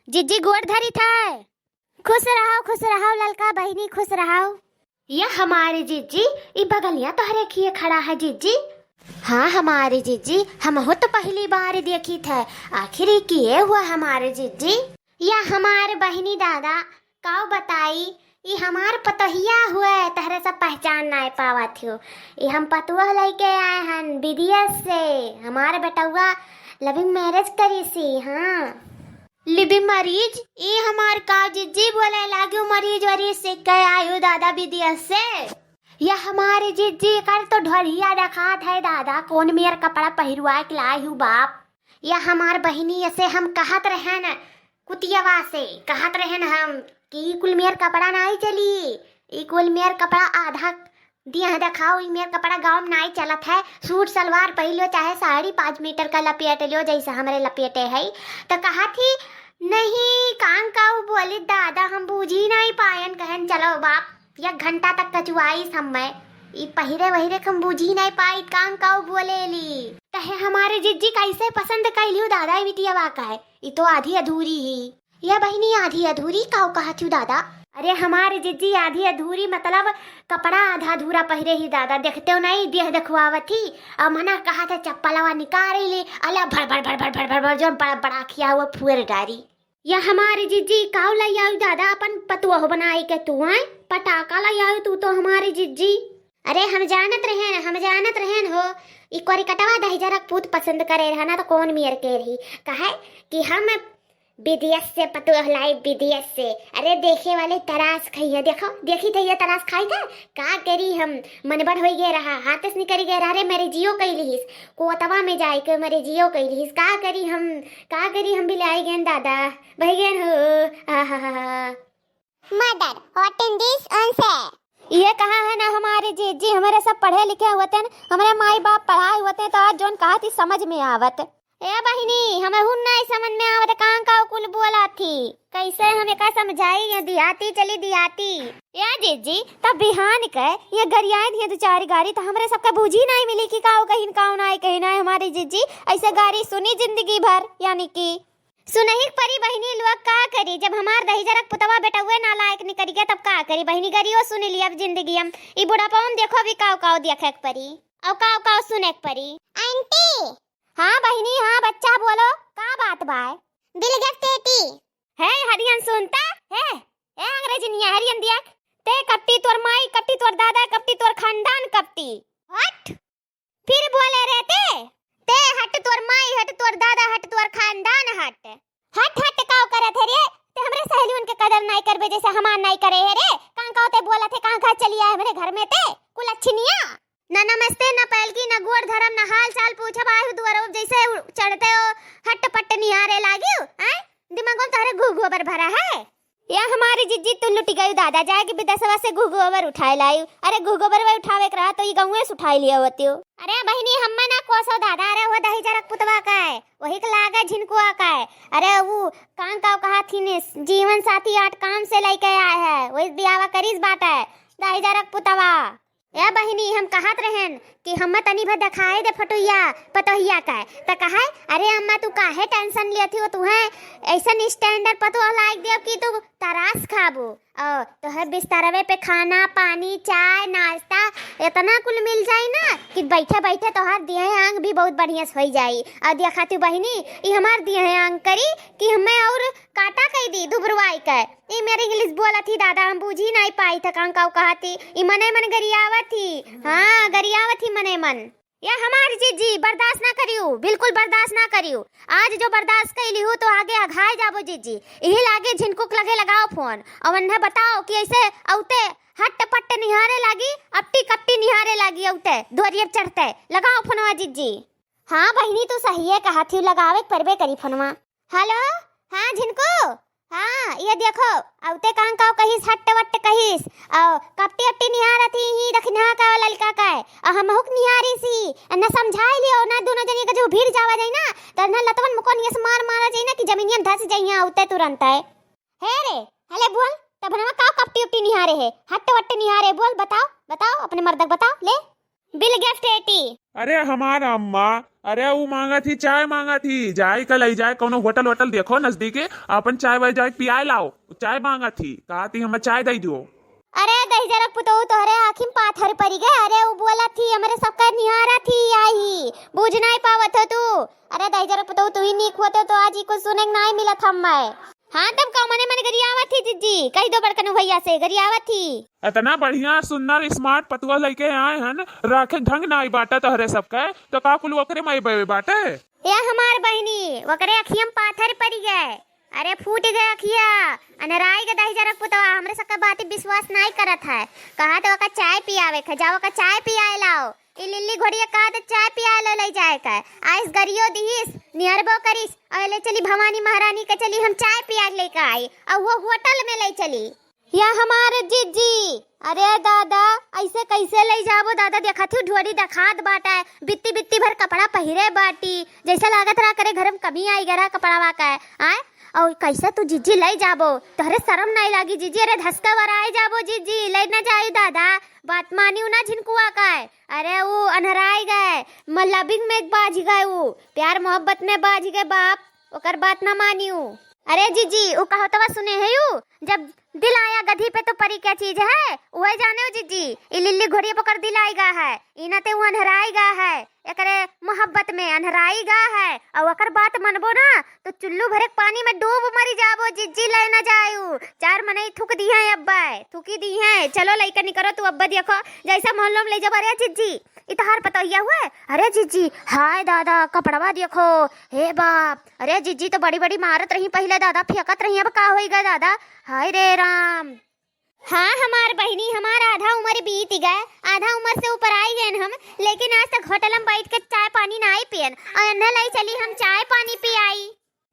जिज्जी गोड़ धरी था। खुश रहो ललका बहिनी, खुश रहो। यह हमारे जिज्जी ई बगलिया तोहरे किए खड़ा है जिज्जी। हाँ हमारे जिज्जी, हम हो तो पहली बार देखी थे। आखिर ये किए हुआ हमारे जिज्जी। यह हमारे बहिनी दादा काऊ बताई, ये हमार पतोहिया हुआ है, तहरे सब पहचान ना पावा थियो। ये हम पतुआ लेके आए हन विदेश से। हमारे बेटुआ लविंग मैरिज करी सी। हाँ लिविंग मरीज ये हमार का जिज्जी बोले लागू मरीज वरीज से कह आयु दादा विदेश से। यह हमारे जिज्जी कर तो ढोलिया रखात है दादा, कौन मेर कपड़ा पहिरवा के लाई हूँ बाप। यह हमार बहिनी ऐसे हम कहत रहे न कुतियावा से, कहत रहे न हम कि कुल मेर कपड़ा नहीं चली, ई कुल मेर कपड़ा आधा दिया दिखाओ। ई मेर कपड़ा गाँव में नहीं चलत है। सूट सलवार पहलो चाहे साड़ी 5 मीटर का लपेट लो जैसे हमारे लपेटे है। तो कहा थी नहीं कान का बोली दादा, हम बूझी नहीं पायन। कहन चलो बाप 1 घंटा तक कचुआई समय ई पहिरे वहिरे हम बूझी नहीं पाई कान का बोले ली। कहे हमारे जिज्जी कैसे पसंद कैलियो दादा बिटिया वाका है, ये तो आधी अधूरी ही। यह बहिनी आधी अधूरी काऊ कहा थी दादा। अरे हमारे जिज्जी आधी अधूरी मतलब कपड़ा आधा अधूरा पहिरे ही दादा। देखते हो नहीं देह देखवावत थी और मना कहा था चप्पलवा निकाल ले अला भर भर भर भर भर भर भर जो बड़ा बड़ा खिया हुआ फुएर डारी। या हमारे जिज्जी काऊ लाई आयु दादा अपन पतुआ हो बनाई के तू आए पटाखा लाई आयु तू तो हमारे जिज्जी। अरे हम जानत रहेन हो एक बारी कटवा दही जरक पूत पसंद करे रहना तो कौन मेर के रही। कहे कि हम विदेश से पतुआ लाई विदेश से। अरे देखे वाले तरास खाइए, देखो देखी थे ये तरास खाई था का करी हम मनबड़ हो गए रहा हाथ से निकल गए रहा। रे मेरे जियो कैलिस कोतवा में जाए के मेरे जियो कैलिस का करी हम भी लाई गए दादा भाई गए हो। Mother what in this answer. ये कहा है ना हमारे जी हमारे सब पढ़े लिखे होते हैं, हमारे माई बाप पढ़ाए होते हैं तो आज जोन कहा थी समझ में आवत। ए बहिनी हमें हुन नहीं समझ में आवत कहाँ का कुल बोला थी, कैसे हमें का समझाई। ये दिहाती चली दिहाती या जीजी तब बिहान के ये गरियाए दिए 2-4 गाड़ी तो हमरे सबका बूझी नहीं मिली कि काऊ कहीं काऊ नहीं कहीं ना। हमारी जीजी ऐसे गाड़ी सुनी जिंदगी भर, यानी कि सुनही परी बहिनी लोग का करी। जब हमार दही जरक पुतवा बेटा हुए नालायक निकल गया तब का करी बहिनी गरियो सुन लिया। अब जिंदगी हम ई बुढ़ापा में देखो भी काऊ काऊ देखे परी और काऊ काऊ सुने परी। आंटी हाँ बहिनी हाँ बच्चा बोलो का बात बाय। दिलगत तेती है हरियन सुनता है ए अंग्रेजी नहीं हरियन दिया ते कपटी तोर माई कपटी तोर दादा कपटी तोर खानदान कपटी। हट फिर बोले रहते ते हट तोर माई हट तोर दादा हट तोर खानदान हट हट हट काऊ करे थे रे ते हमरे सहेली उनके कदर नहीं करबे जैसे हमान नहीं करे है रे। कां काऊ ते बोला थे कां का चली आए मेरे घर में ते कुल अच्छिनिया ना नमस्ते ना पैलकी ना गोड़ धरम ना हाल चाल पूछब आयु दुआरो जैसे चढ़ते हो हट पट निहारे लागियो हैं दिमाग में तारे घुघुबर भरा है। या हमारी जिज्जी तू लुटी गई दादा जाके विदेशवा से घुघुबर उठाए लायु। अरे घुघुबर वे उठावे के रहा तो ये गांवे से उठाई लिया होतियो। अरे बहिनी हम्मा ना कोसो दादा अरे वो दही जरक पुतवा का है वही के लागा झिनकुआ का है। अरे वो कान का कहा थी ने जीवन साथी 8 काम से लेके आए है वही बियावा करीस बात है दही जरक पुतवा। ए बहिनी हम कहत रहेन कि हम तनी भर दिखाए दे फटोइया पतोहिया का त कहा अरे अम्मा तू काहे टेंशन लेती हो, तू है ऐसा स्टैंडर्ड पतो लाइक दे कि तू तरास खाबो तो है बिस्तरवे पे खाना पानी चाय नाश्ता इतना कुल मिल जाई ना कि बैठे बैठे तो हर दिए आंग भी बहुत बढ़िया हो जाई। और देखा तू बहिनी ये हमार दिए आंग करी कि हमें और काटा कही दी दुबरवाई का ये मेरी इंग्लिश बोला थी दादा हम बूझी नहीं पाई था कां काऊ कहा थी ये मने मन गरियावत थी। हाँ गरियावत थी मने मन। या हमारी जीजी बर्दाश्त ना करियो बिल्कुल बर्दाश्त ना करियो। आज जो बर्दाश्त कैली हो तो आगे अघाए जाबो जीजी यही लागे झिनकुक लगे लगाओ फोन और उन्हें बताओ कि ऐसे औते हट पट निहारे लागी अपटी कपटी निहारे लागी औते दोरिये चढ़ते लगाओ फोनवा जीजी। हाँ बहिनी तू सही है कहा थी लगावे परबे करी फोनवा। हेलो हाँ झिनको हाँ ये देखो औते कां काऊ कहिस हट वट कहिस और कपटी अपटी निहारा थी ही रखना का ललका का है हम हुक निहारी सी न समझाई लियो ना दोनों जनी का जो भीड़ जावा जाई ना त न लतवन मुको नियस मार मारा जाई ना कि जमीनियन धस जाई औते तुरंत है रे। हले बोल तब ना का कपटी अपटी निहारे है हट वट निहारे बोल बताओ बताओ अपने मर्दक बताओ ले बिल गिफ्ट 80। अरे हमारा अम्मा, अरे वो मांगा थी, चाय मांगा थी, जाए कल आई जाए कोनो होटल वोटल देखो नजदीके, अपन चाय वाय जाए पियाए लाओ। चाय मांगा थी, कहा थी हमें चाय दे दो। अरे दही जरक पुतो तोहरे आखिम पाथर पड़ी गए। अरे वो बोला थी हमारे सबका निहारा थी आई, बुझ नहीं पावत हो तू। अरे दही जरक पुतो तू ही नीक होते तो आज ही कुछ सुने नहीं मिला था मैं। हाँ तब का मने मने गरियावत थी जीजी, कही दो बड़कन भैया से गरियावत थी। इतना बढ़िया सुंदर स्मार्ट पतुआ लेके आए हैं, राखे ढंग ना आई बाटा तोहरे सबका, तो का कुल वकरे माई बाटे। या हमार बहनी वकरे अखियम पाथर पड़ी गए। अरे फूट गए अखिया, अनराई के दही जरक पुतवा हमरे सबका बात विश्वास नहीं करत है। कहा तो वका चाय पियावे ख जाओ, का चाय पियाए लाओ। ई लिल्ली घोड़िया कहा तो चाय पियाए लो ले जाए का। आइस गरियो दिहिस निहरबो करिस और ले चली भवानी महारानी के चली हम चाय पिया लेके आई और वो होटल में ले चली। या हमारे जीजी, अरे दादा ऐसे कैसे ले जाबो दादा, देखा थी ढोरी दिखात बाटा है, बित्ती बित्ती भर कपड़ा पहिरे बाटी, जैसा लागत रहा करे घर में कमी आई गरा कपड़ा का है आए। और कैसे तू जीजी ले जाबो, तोहरे शर्म नहीं लागी जीजी। अरे धसका वराए जाबो जीजी, ले ना जाई दादा, बात मानियो ना झिनकुआ का है। अरे वो अनहराई गए, मल्लबिंग में बाज गए, वो प्यार मोहब्बत में बाज गए बाप, ओकर बात ना मानियो। अरे जीजी वो कहो तो सुने है यू, जब दिल आया गधी पे तो परी क्या चीज है वह जाने हो जीजी। ई लिल्ली घोड़िया पकड़ दिल आएगा है, इनाते वो अनहराएगा है, एकरे मोहब्बत में अनहराएगा है। और अकर बात मनबो ना तो चुल्लू भरे पानी में डूब मरी जाबो जीजी, ले ना जायू। चार मने थूक दी है अब्बा, थूकी दी है। चलो लइका नहीं करो तू अब्बा, देखो जैसा मोहल्लों में ले जाबो। अरे जीजी इतहार पता हुआ है। अरे जीजी हाय दादा कपड़वा देखो, हे बाप। अरे जीजी तो बड़ी बड़ी मारत रही पहले दादा, फेंकत रही, अब का होएगा दादा, हाय रे राम। हाँ हमार बहनी, हमारा आधा उम्र बीत गए, आधा उम्र से ऊपर आई गए हम, लेकिन आज तक होटल में बैठ के चाय पानी ना आई पियन, और अंदर लाई चली हम चाय पानी पी आई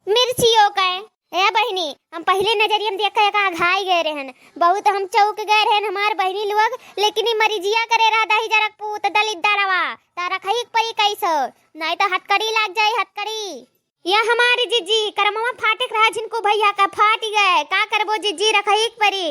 मिर्चियों का। ए बहनी हम पहले नजरिए में देख के घाई गए रहन, बहुत हम चौक गए रहन हमार बहनी लोग, लेकिन ई मरीजिया करे रहा दही जरक पूत दलित दरवा तारा खई परी कैसो, नहीं तो हथकड़ी लग जाए हथकड़ी। या हमारी जीजी करमवा फाटक रहा जिनको भैया का फाट गए, का करबो जीजी रखई परी।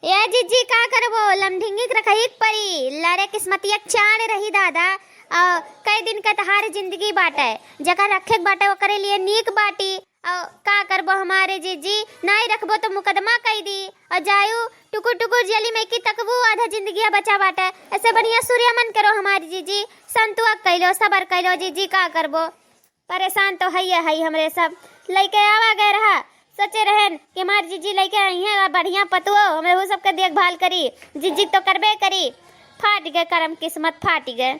या जीजी का करबो लमढिंगी रखई परी, लरे किस्मतिया चाण रही दादा। कई दिन का तहार जिंदगी बाटे, जगह रखे बाटे वो करे लिए नीक बाटी। का करबो हमारे जीजी, नहीं रखबो तो मुकदमा कई दी और जायू टुकुर टुकुर जली में की तकबू आधा जिंदगी बचा बाटे। ऐसे बढ़िया सूर्य मन करो हमारी जीजी, संतुआ कैलो सबर कैलो जीजी, का करबो परेशान तो है हमरे सब। लइके आवा गए रहा, सोचे रहन कि हमारी जीजी लइके आई है बढ़िया पतुओ हमरे वो सबके देखभाल करी, जीजी तो करबे करी। फाट गए करम किस्मत फाट गए।